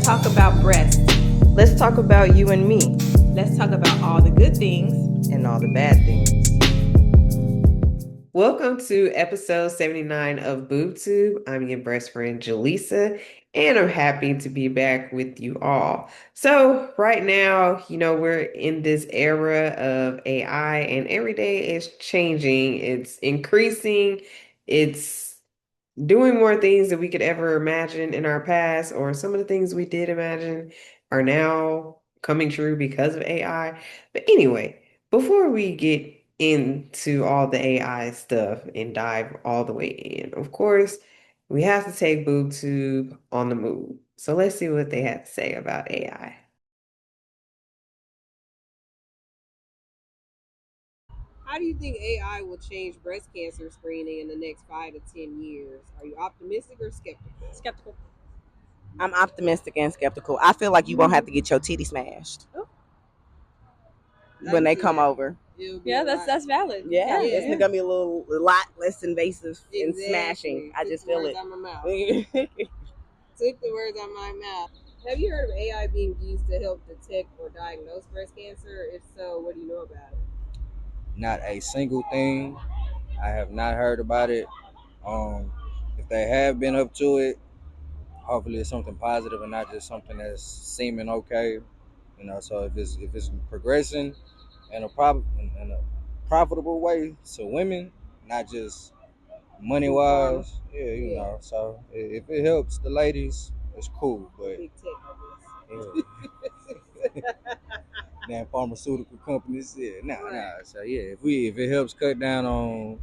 talk about breasts. Let's talk about you and me Let's talk about all the good things. and all the bad things. Welcome to episode 79 of BoobTube. I'm your best friend, Jaleesa, and I'm happy to be back with you all. So, right now, we're in this era of AI, and every day is changing. It's increasing. It's doing more things than we could ever imagine in our past, or some of the things we did imagine are now coming true because of AI. But anyway, before we get into all the AI stuff and dive all the way in, of course, we have to take BoobTube on the move. So let's see what they have to say about AI. How do you think AI will change breast cancer screening in the next 5 to 10 years? Are you optimistic or skeptical? Skeptical. I'm optimistic and skeptical. I feel like you won't have to get your titty smashed when they come over. Yeah, that's valid. Yeah, it's gonna be a lot less invasive in Exactly. smashing. I Took just the feel words it. out my mouth. Took the words out my mouth. Have you heard of AI being used to help detect or diagnose breast cancer? If so, what do you know about it? Not a single thing. I have not heard about it. If they have been up to it, hopefully it's something positive and not just something that's seeming okay. So if it's progressing in a profitable way to women, not just money wise, yeah, So if it helps the ladies, it's cool. But Big tech, yeah, damn pharmaceutical companies, yeah, nah. So yeah, if it helps cut down on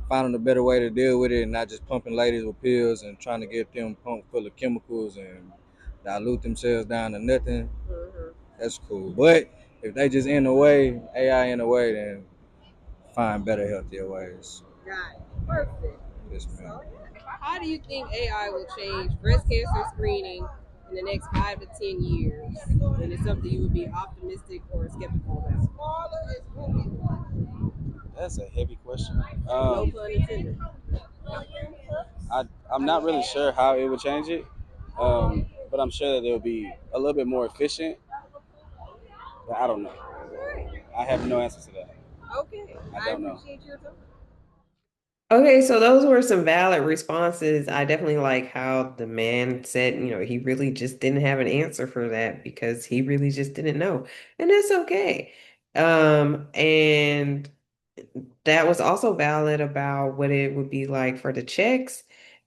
finding a better way to deal with it and not just pumping ladies with pills and trying to get them pumped full of chemicals and dilute themselves down to nothing, that's cool. But if they just in the way, AI in the way, then find better, healthier ways. Got it. Perfect. Yes, man. So, how do you think AI will change breast cancer screening in the next 5 to 10 years? And it's something you would be optimistic or skeptical about. That's a heavy question. No pun intended. I'm not really sure how it would change it, but I'm sure that it'll be a little bit more efficient. But I don't know. I have no answer to that. Okay. I I don't know. appreciate your time. Okay, so those were some valid responses. I definitely like how the man said, he really just didn't have an answer for that because he really just didn't know. And that's okay. And that was also valid about what it would be like for the checks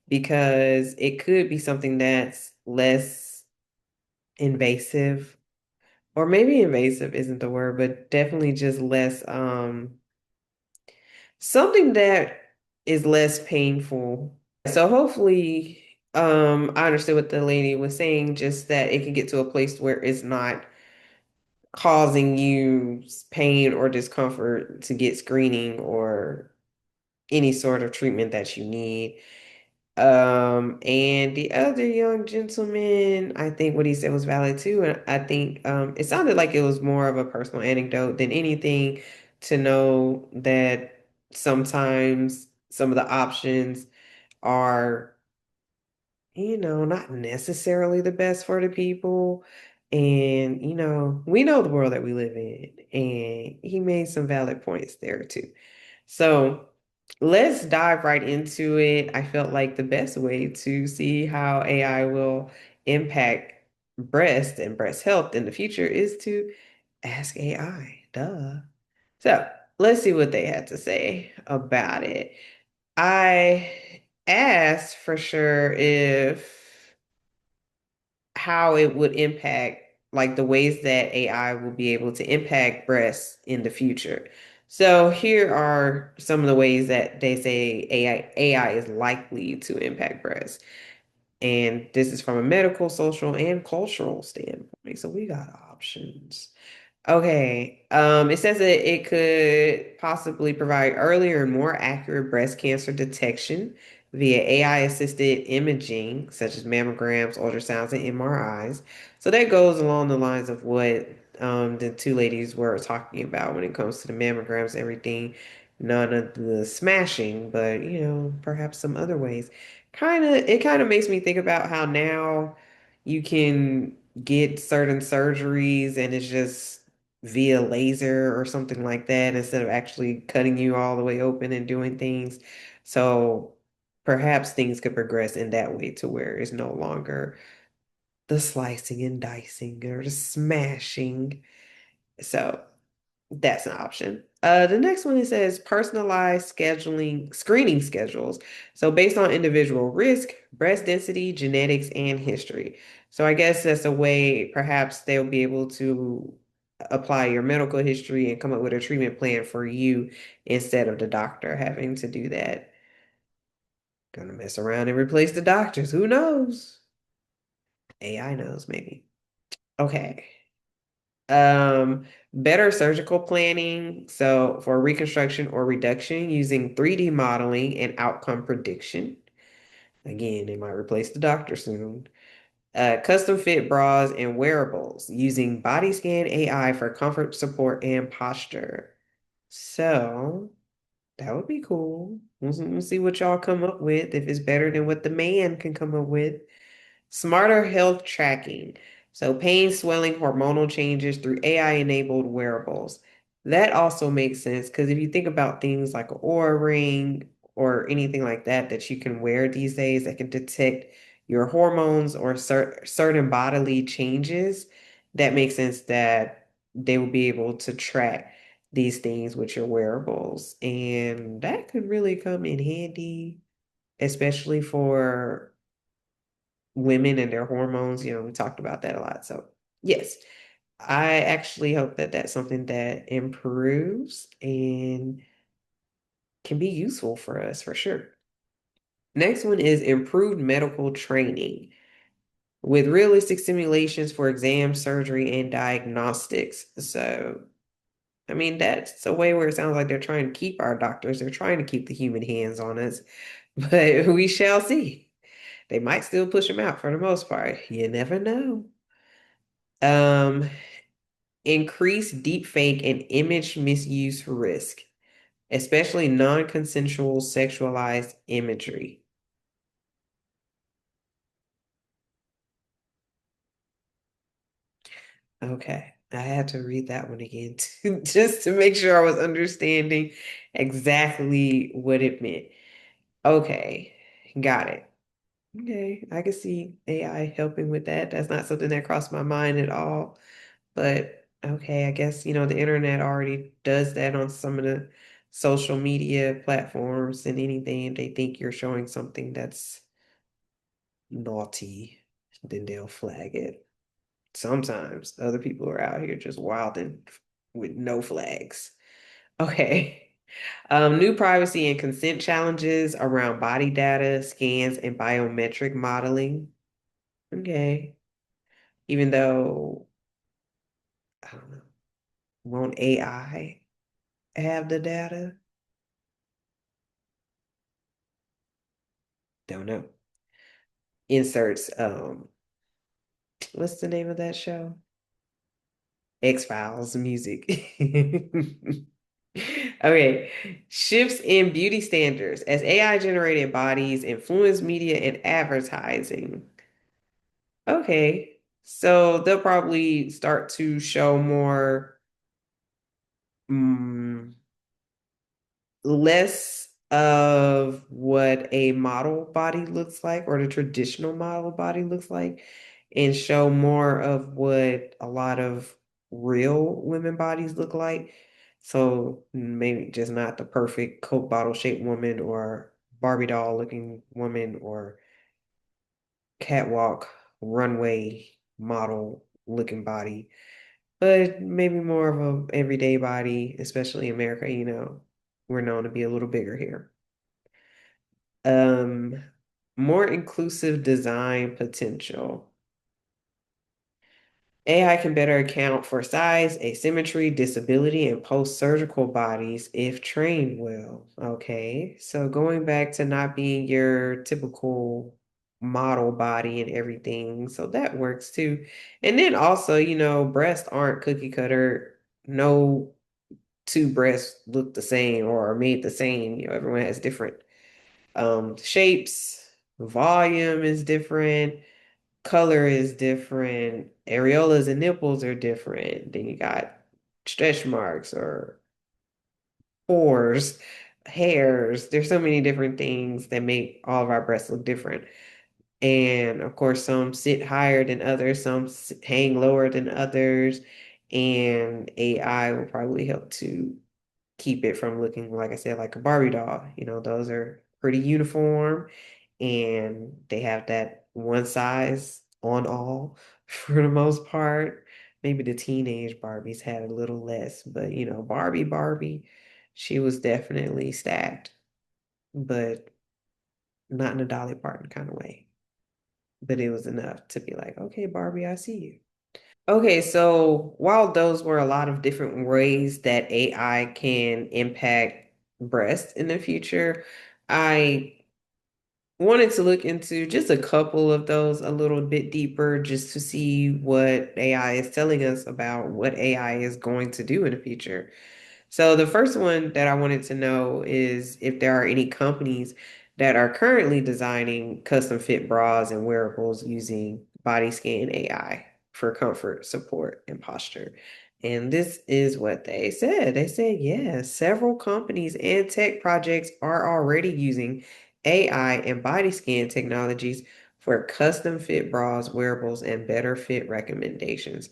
because it could be something that's less invasive, or maybe invasive isn't the word, but definitely just less something that is less painful. So hopefully, I understood what the lady was saying, just that it can get to a place where it's not causing you pain or discomfort to get screening or any sort of treatment that you need. And the other young gentleman, I think what he said was valid too. And I think it sounded like it was more of a personal anecdote than anything to know that sometimes some of the options are, not necessarily the best for the people. And, we know the world that we live in. And he made some valid points there too. So let's dive right into it. I felt like the best way to see how AI will impact breast and breast health in the future is to ask AI. Duh. So let's see what they had to say about it. I asked for sure if how it would impact, like the ways that AI will be able to impact breasts in the future. So here are some of the ways that they say AI is likely to impact breasts. And this is from a medical, social, and cultural standpoint. So we got options. Okay. It says that it could possibly provide earlier and more accurate breast cancer detection via AI-assisted imaging, such as mammograms, ultrasounds, and MRIs. So that goes along the lines of what the two ladies were talking about when it comes to the mammograms, everything. None of the smashing, but perhaps some other ways. It kind of makes me think about how now, You can get certain surgeries and it's just via laser or something like that instead of actually cutting you all the way open and doing things. So perhaps things could progress in that way to where it's no longer the slicing and dicing or the smashing. So that's an option. The next one, it says personalized scheduling, screening schedules. So based on individual risk, breast density, genetics, and history. So I guess that's a way perhaps they'll be able to apply your medical history and come up with a treatment plan for you instead of the doctor having to do that. Gonna mess around and replace the doctors. Who knows? AI knows, maybe. Okay. Better surgical planning. So for reconstruction or reduction using 3D modeling and outcome prediction. Again, they might replace the doctor soon. Custom fit bras and wearables using body scan AI for comfort, support, and posture. So that would be cool. We'll see what y'all come up with, if it's better than what the man can come up with. Smarter health tracking. So pain, swelling, hormonal changes through AI-enabled wearables. That also makes sense because if you think about things like an Oura ring or anything like that that you can wear these days that can detect your hormones or certain bodily changes, that makes sense that they will be able to track these things with your wearables. And that could really come in handy, especially for women and their hormones. We talked about that a lot. So, yes, I actually hope that that's something that improves and can be useful for us for sure. Next one is improved medical training with realistic simulations for exam, surgery, and diagnostics. So, I mean, that's a way where it sounds like they're trying to keep our doctors. They're trying to keep the human hands on us, but we shall see. They might still push them out for the most part. You never know. Um, Increase deepfake and image misuse risk, especially non-consensual sexualized imagery. Okay, I had to read that one again just to make sure I was understanding exactly what it meant. Okay, got it. Okay, I can see AI helping with that. That's not something that crossed my mind at all. But okay, I guess, the internet already does that on some of the social media platforms and anything. If they think you're showing something that's naughty, then they'll flag it. Sometimes other people are out here just wilding with no flags. Okay. New privacy and consent challenges around body data, scans, and biometric modeling. Okay. Even though, I don't know, won't AI have the data? Don't know. Inserts, what's the name of that show? X-Files music. Okay. Shifts in beauty standards as AI generated bodies influence media and advertising. Okay. So they'll probably start to show more, mm, less of what a model body looks like or the traditional model body looks like and show more of what a lot of real women bodies look like. So maybe just not the perfect Coke bottle shaped woman or Barbie doll looking woman or catwalk runway model looking body, but maybe more of a everyday body, especially in America, we're known to be a little bigger here. Um, More inclusive design potential. AI can better account for size, asymmetry, disability, and post-surgical bodies if trained well. Okay, so going back to not being your typical model body and everything, so that works too. And then also, breasts aren't cookie cutter. No two breasts look the same or are made the same. Everyone has different shapes, volume is different. color is different. Areolas and nipples are different. Then you got stretch marks or pores, hairs. There's so many different things that make all of our breasts look different. And of course, some sit higher than others, some hang lower than others. And AI will probably help to keep it from looking, like I said, like a Barbie doll. Those are pretty uniform and they have that one size on all for the most part. Maybe the teenage Barbies had a little less, but Barbie, she was definitely stacked, but not in a Dolly Parton kind of way. But it was enough to be like, okay, Barbie, I see you. Okay, so while those were a lot of different ways that AI can impact breast in the future, I wanted to look into just a couple of those a little bit deeper just to see what AI is telling us about what AI is going to do in the future. So the first one that I wanted to know is if there are any companies that are currently designing custom fit bras and wearables using body scan AI for comfort, support, and posture. And this is what they said. They said, yeah, several companies and tech projects are already using AI and body scan technologies for custom fit bras, wearables, and better fit recommendations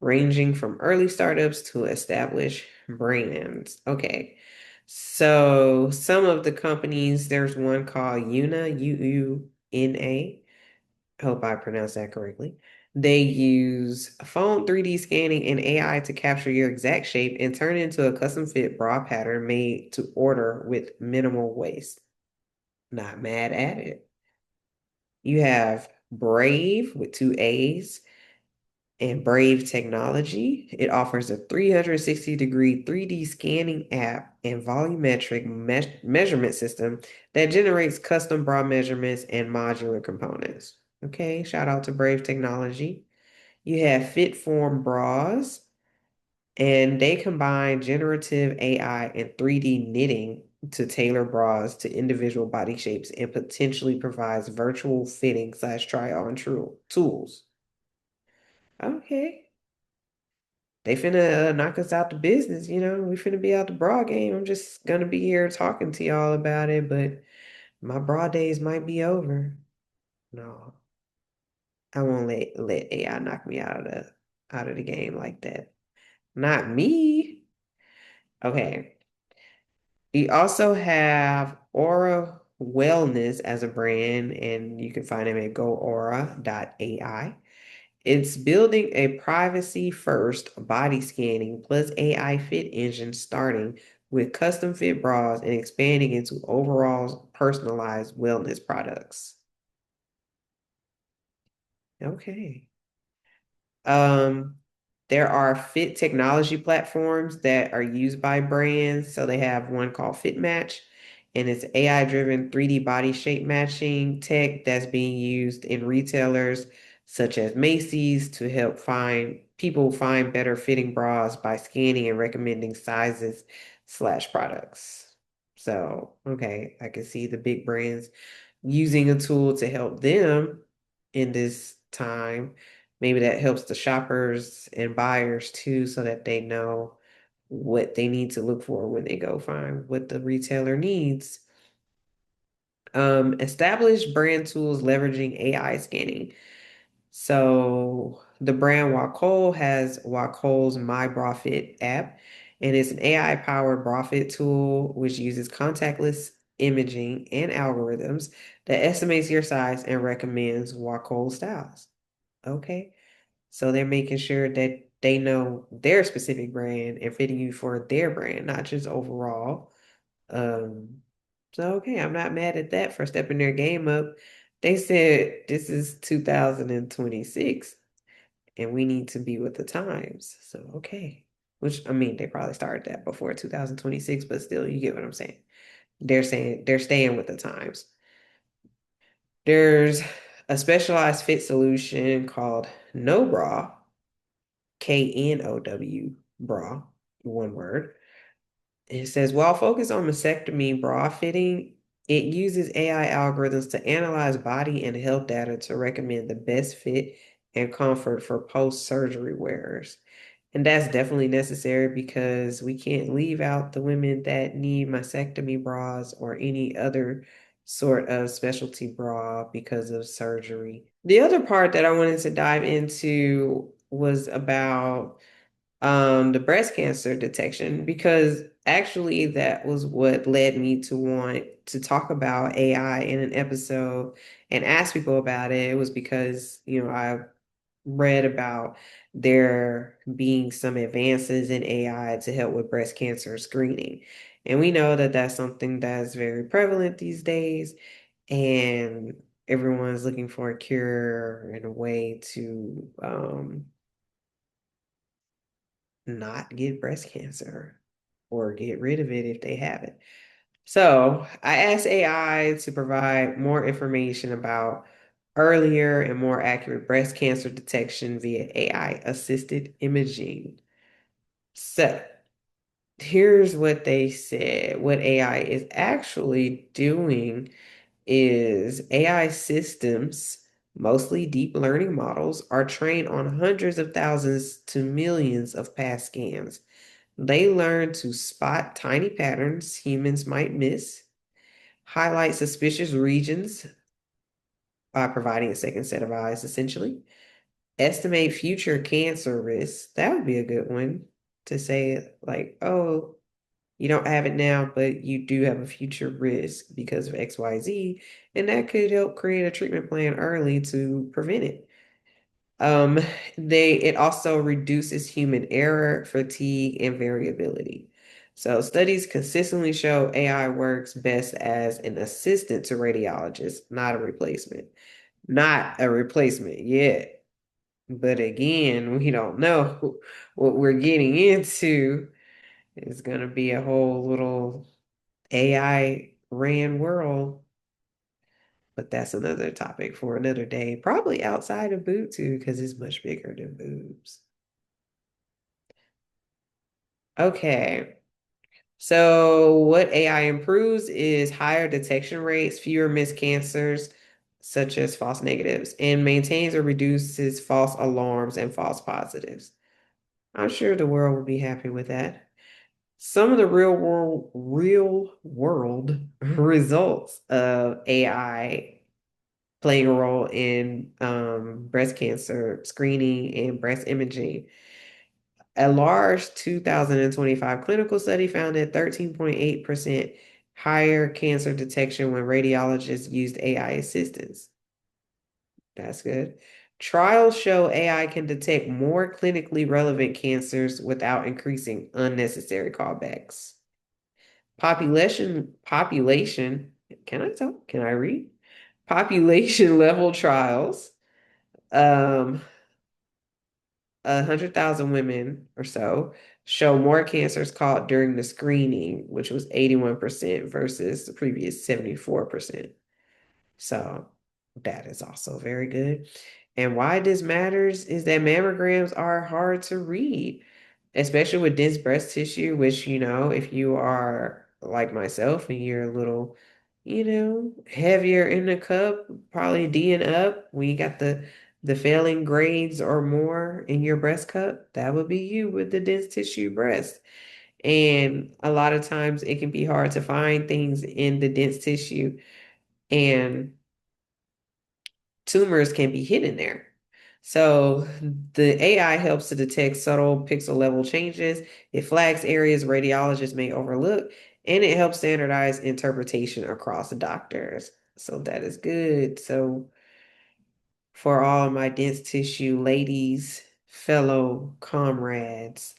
ranging from early startups to established brands. Okay. So some of the companies, there's one called Una, UUNA. Hope I pronounced that correctly. They use phone 3D scanning and AI to capture your exact shape and turn it into a custom fit bra pattern made to order with minimal waste. Not mad at it. You have Brave with two A's and Brave Technology. It offers a 360-degree 3D scanning app and volumetric measurement system that generates custom bra measurements and modular components. Okay, shout out to Brave Technology. You have FitForm Bras, and they combine generative AI and 3D knitting to tailor bras to individual body shapes and potentially provides virtual fitting / try-on tools. Okay. They finna knock us out the business, we finna be out the bra game. I'm just gonna be here talking to y'all about it, but my bra days might be over. No, I won't let AI knock me out of the game like that. Not me. Okay. We also have Aura Wellness as a brand, and you can find them at goaura.ai. It's building a privacy-first body scanning plus AI fit engine starting with custom fit bras and expanding into overall personalized wellness products. Okay. Um, there are fit technology platforms that are used by brands. So they have one called Fit Match, and it's AI-driven 3D body shape matching tech that's being used in retailers such as Macy's to help find people find better fitting bras by scanning and recommending sizes / products. So, okay, I can see the big brands using a tool to help them in this time. Maybe that helps the shoppers and buyers too, so that they know what they need to look for when they go find what the retailer needs. Established brand tools leveraging AI scanning. So the brand Wacol has Wacol's My Brafit app, and it's an AI-powered Brafit tool which uses contactless imaging and algorithms that estimates your size and recommends Wacol styles. Okay, so they're making sure that they know their specific brand and fitting you for their brand, not just overall. Um, so okay, I'm not mad at that for stepping their game up. They said this is 2026 and we need to be with the times. So okay. Which I mean they probably started that before 2026, but still you get what I'm saying. They're saying they're staying with the times. There's a specialized fit solution called No Bra, KNOW bra, one word. It says, while focused on mastectomy bra fitting, It uses AI algorithms to analyze body and health data to recommend the best fit and comfort for post-surgery wearers. And that's definitely necessary because we can't leave out the women that need mastectomy bras or any other sort of specialty bra because of surgery. The other part that I wanted to dive into was about the breast cancer detection, because actually that was what led me to want to talk about AI in an episode and ask people about it. It was because, I read about there being some advances in AI to help with breast cancer screening. And we know that that's something that's very prevalent these days, and everyone's looking for a cure and a way to not get breast cancer or get rid of it if they have it. So I asked AI to provide more information about earlier and more accurate breast cancer detection via AI assisted imaging. So here's what they said. What AI is actually doing is AI systems, mostly deep learning models, are trained on hundreds of thousands to millions of past scans. They learn to spot tiny patterns humans might miss, highlight suspicious regions by providing a second set of eyes, essentially, estimate future cancer risks. That would be a good one to say, like, oh, you don't have it now, but you do have a future risk because of XYZ, and that could help create a treatment plan early to prevent it. Um, it also reduces human error, fatigue, and variability. So studies consistently show AI works best as an assistant to radiologists, not a replacement. Not a replacement yet. But again, we don't know what we're getting into. It's gonna be a whole little AI ran world. But that's another topic for another day, probably outside of boob too, because it's much bigger than boobs. Okay. So what AI improves is higher detection rates, fewer missed cancers, such as false negatives, and maintains or reduces false alarms and false positives. I'm sure the world would be happy with that. Some of the real world results of AI playing a role in breast cancer screening and breast imaging. A large 2025 clinical study found that 13.8% higher cancer detection when radiologists used AI assistance. That's good. Trials show AI can detect more clinically relevant cancers without increasing unnecessary callbacks. Population, can I talk? Can I read? Population level trials. Um, 100,000 women or so show more cancers caught during the screening, which was 81% versus the previous 74%. So that is also very good. And why this matters is that mammograms are hard to read, especially with dense breast tissue, which, if you are like myself and you're a little, heavier in the cup, probably D and up, we got the failing grades or more in your breast cup, that would be you with the dense tissue breast. And a lot of times it can be hard to find things in the dense tissue, and tumors can be hidden there. So the AI helps to detect subtle pixel level changes. It flags areas radiologists may overlook, and it helps standardize interpretation across doctors. So that is good. So for all my dense tissue ladies, fellow comrades,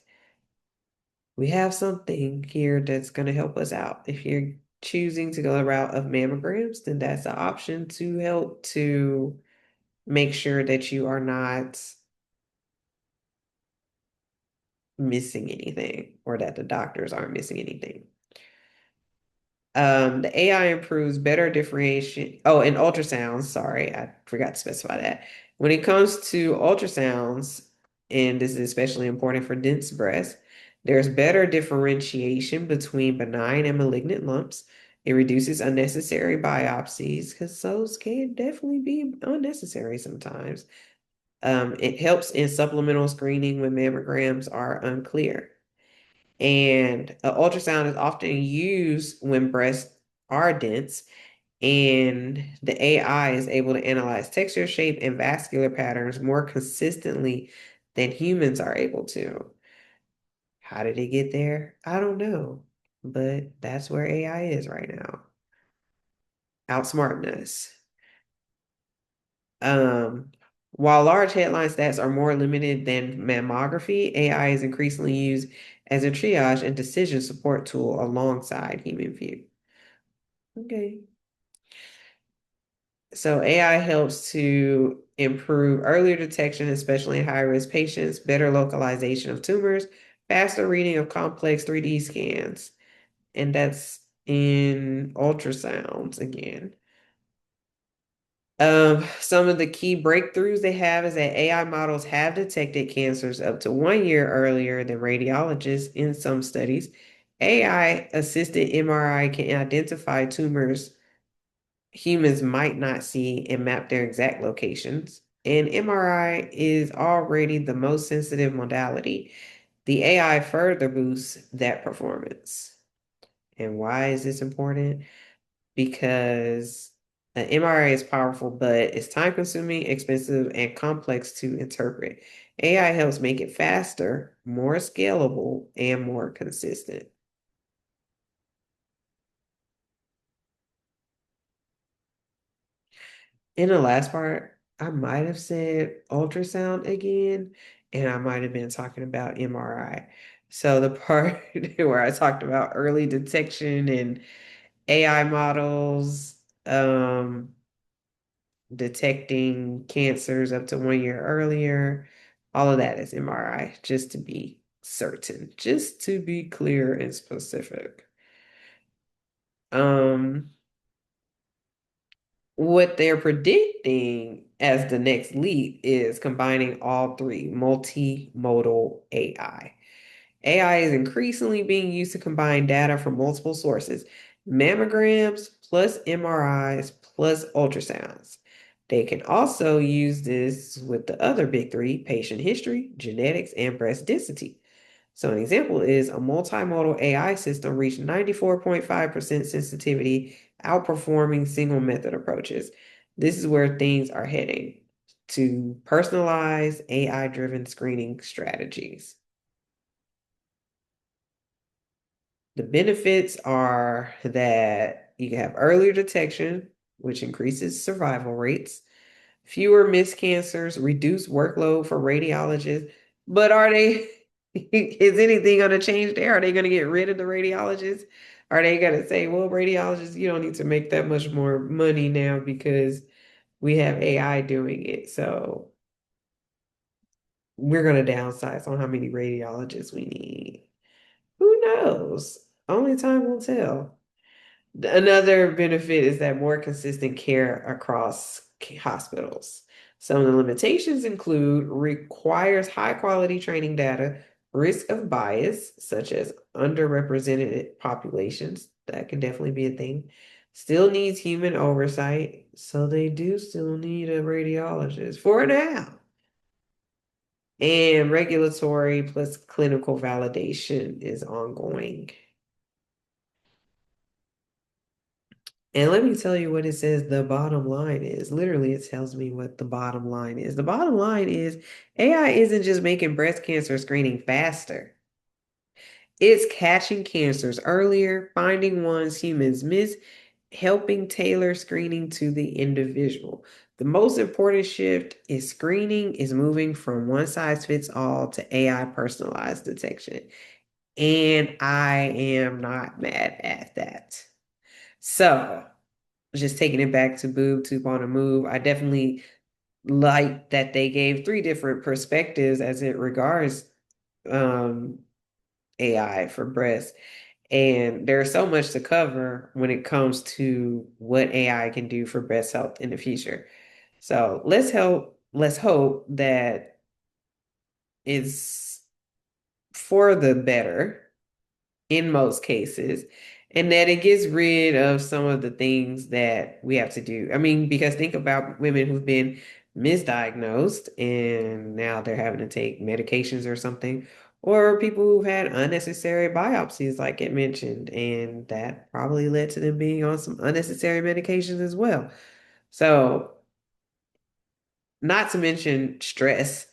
we have something here that's going to help us out. If you're choosing to go the route of mammograms, then that's an option to help to make sure that you are not missing anything or that the doctors aren't missing anything. The AI improves better differentiation. Oh, and ultrasounds. Sorry, I forgot to specify that. When it comes to ultrasounds, and this is especially important for dense breasts, there's better differentiation between benign and malignant lumps. It reduces unnecessary biopsies because those can definitely be unnecessary sometimes. It helps in supplemental screening when mammograms are unclear. And ultrasound is often used when breasts are dense, and the AI is able to analyze texture, shape, and vascular patterns more consistently than humans are able to. How did it get there? I don't know, but that's where AI is right now, outsmarting us. Um, while large headline stats are more limited than mammography, AI is increasingly used as a triage and decision support tool alongside human view. Okay. So AI helps to improve earlier detection, especially in high-risk patients, better localization of tumors, faster reading of complex 3D scans. And that's in ultrasounds again. Some of the key breakthroughs they have is that AI models have detected cancers up to 1 year earlier than radiologists in some studies. AI-assisted MRI can identify tumors humans might not see and map their exact locations. And MRI is already the most sensitive modality. The AI further boosts that performance. And why is this important? Because an MRI is powerful, but it's time consuming, expensive, and complex to interpret. AI helps make it faster, more scalable, and more consistent. In the last part, I might have said ultrasound again, and I might have been talking about MRI. So the part where I talked about early detection and AI models, detecting cancers up to 1 year earlier, all of that is MRI, just to be certain, just to be clear and specific. Um, What they're predicting as the next leap is combining all three, multimodal AI. AI is increasingly being used to combine data from multiple sources, mammograms plus MRIs plus ultrasounds. They can also use this with the other big three, patient history, genetics, and breast density. So an example is a multimodal AI system reached 94.5% sensitivity, outperforming single method approaches. This is where things are heading to personalized AI-driven screening strategies. The benefits are that you can have earlier detection, which increases survival rates, fewer missed cancers, reduced workload for radiologists. But are they, is anything going to change there? Are they going to get rid of the radiologists? Are they going to say, well, radiologists, you don't need to make that much more money now because we have AI doing it. So we're going to downsize on how many radiologists we need. Who knows? Only time will tell. Another benefit is that more consistent care across hospitals. Some of the limitations include requires high quality training data, risk of bias, such as underrepresented populations. That can definitely be a thing. Still needs human oversight. So they do still need a radiologist for now. And regulatory plus clinical validation is ongoing. And let me tell you what it says the bottom line is. Literally, it tells me what the bottom line is. The bottom line is AI isn't just making breast cancer screening faster. It's catching cancers earlier, finding ones humans miss, helping tailor screening to the individual. The most important shift is screening is moving from one size fits all to AI personalized detection. And I am not mad at that. So, just taking it back to Boob Tube on a Move, I definitely like that they gave three different perspectives as it regards um, AI for breast. And there's so much to cover when it comes to what AI can do for breast health in the future. So let's hope that it's for the better in most cases. And that it gets rid of some of the things that we have to do. I mean, because think about women who've been misdiagnosed and now they're having to take medications or something, or people who've had unnecessary biopsies, like it mentioned, and that probably led to them being on some unnecessary medications as well. So, not to mention stress.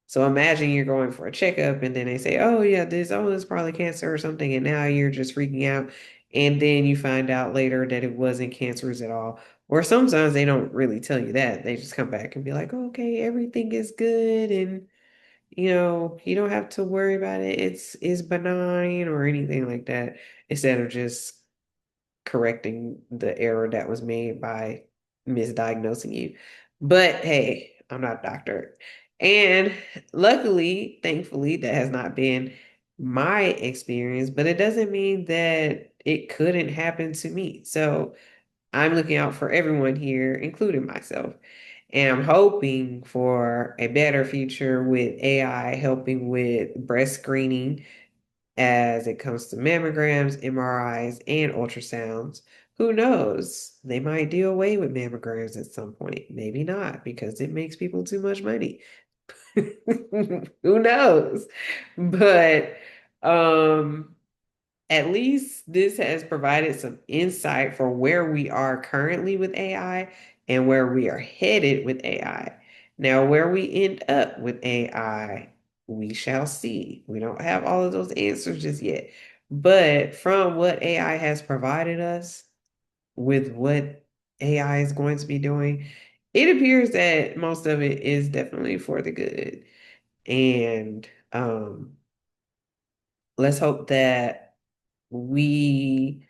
So imagine you're going for a checkup and then they say, oh yeah, this probably cancer or something, and now you're just freaking out. And then you find out later that it wasn't cancerous at all. Or sometimes they don't really tell you that. They just come back and be like, okay, everything is good and you don't have to worry about it. It's benign or anything like that, instead of just correcting the error that was made by misdiagnosing you. But hey, I'm not a doctor. And luckily, thankfully, that has not been my experience, but it doesn't mean that it couldn't happen to me. So I'm looking out for everyone here, including myself. And I'm hoping for a better future with AI helping with breast screening as it comes to mammograms, MRIs, and ultrasounds. Who knows? They might do away with mammograms at some point. Maybe not, because it makes people too much money. Who knows? But um at least this has provided some insight for where we are currently with AI and where we are headed with AI. Now, where we end up with AI, we shall see. We don't have all of those answers just yet. But from what AI has provided us with what AI is going to be doing, it appears that most of it is definitely for the good. And let's hope that we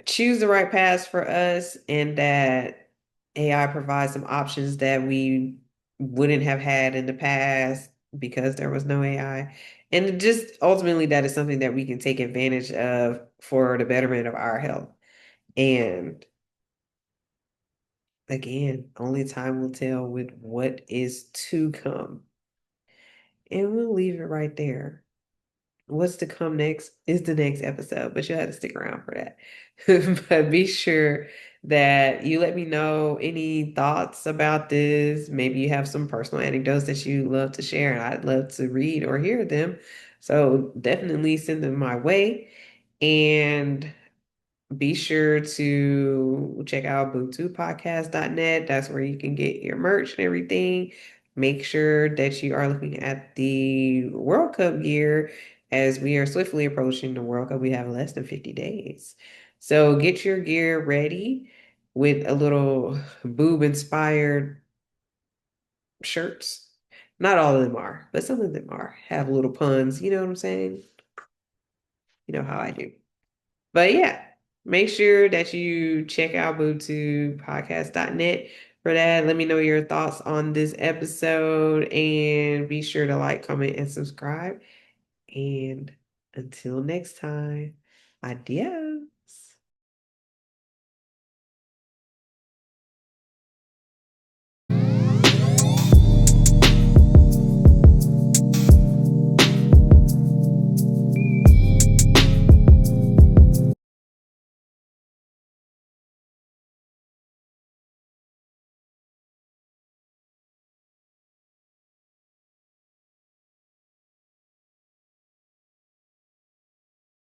choose the right paths for us and that AI provides some options that we wouldn't have had in the past because there was no AI. And just ultimately, that is something that we can take advantage of for the betterment of our health. And again, only time will tell with what is to come. And we'll leave it right there. What's to come next is the next episode, but you'll have to stick around for that. But be sure that you let me know any thoughts about this. Maybe you have some personal anecdotes that you love to share, and I'd love to read or hear them. So definitely send them my way. And be sure to check out BootooPodcast.net. That's where you can get your merch and everything. Make sure that you are looking at the World Cup gear as we are swiftly approaching the World Cup. We have less than 50 days. So get your gear ready with a little boob inspired shirts. Not all of them are, but some of them are. Have little puns. You know what I'm saying? You know how I do. But yeah, make sure that you check out BoobTubePodcast.net for that. Let me know your thoughts on this episode and be sure to like, comment, and subscribe. And until next time, adios.